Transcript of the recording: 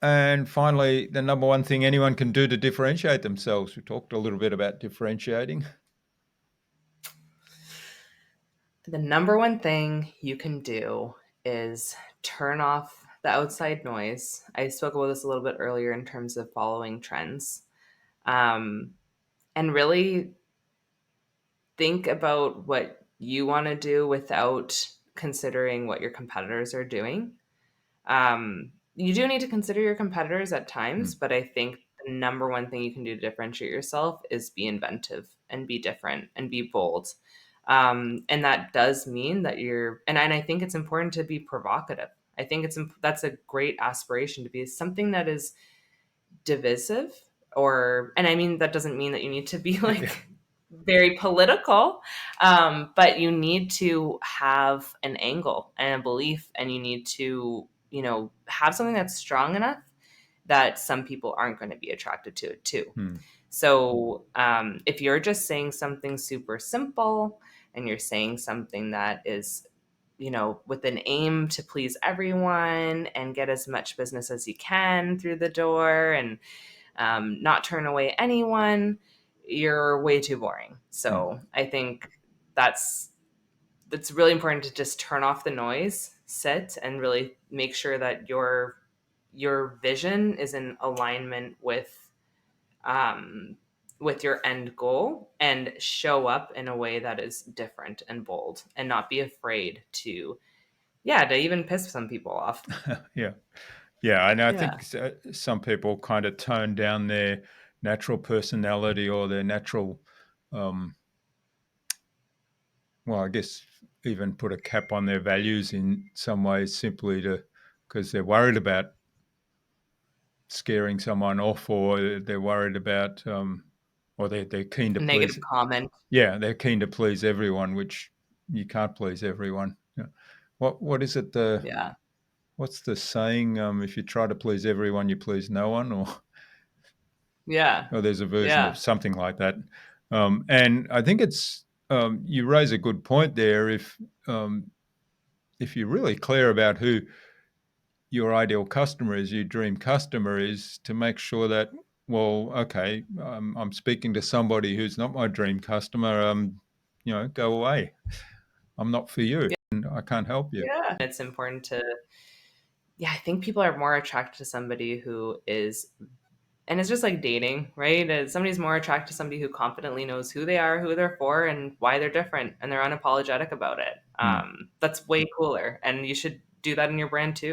And finally, the number one thing anyone can do to differentiate themselves. We talked a little bit about differentiating. The number one thing you can do is turn off the outside noise. I spoke about this a little bit earlier in terms of following trends. Um, and really think about what you want to do without considering what your competitors are doing. You do need to consider your competitors at times, but I think the number one thing you can do to differentiate yourself is be inventive and be different and be bold. And that does mean that and I think it's important to be provocative. I think that's a great aspiration to be something that is divisive, and I mean, that doesn't mean that you need to be like very political, but you need to have an angle and a belief, and you need to, have something that's strong enough that some people aren't going to be attracted to it too. So if you're just saying something super simple and you're saying something that is, with an aim to please everyone and get as much business as you can through the door and not turn away anyone, you're way too boring. So I think that's it's really important to just turn off the noise, sit, and really make sure that your vision is in alignment with your end goal, and show up in a way that is different and bold, and not be afraid to even piss some people off. Yeah. Yeah, and I Yeah. think some people kind of tone down their natural personality or their natural, um, well, I guess even put a cap on their values in some ways simply because they're worried about scaring someone off, or they're worried about, or they're keen to A negative please. comment. Yeah, they're keen to please everyone, which you can't please everyone. Yeah. What is it? Yeah. What's the saying? If you try to please everyone, you please no one, or Yeah. there's a version of Yeah. something like that. And I think it's you raise a good point there. If you're really clear about who your ideal customer is, your dream customer is, to make sure that, well, okay, I'm speaking to somebody who's not my dream customer. Go away. I'm not for you, and I can't help you. Yeah. It's important to, I think people are more attracted to somebody who is, and it's just like dating, right? Somebody's more attracted to somebody who confidently knows who they are, who they're for, and why they're different, and they're unapologetic about it. Hmm. That's way cooler. And you should do that in your brand too.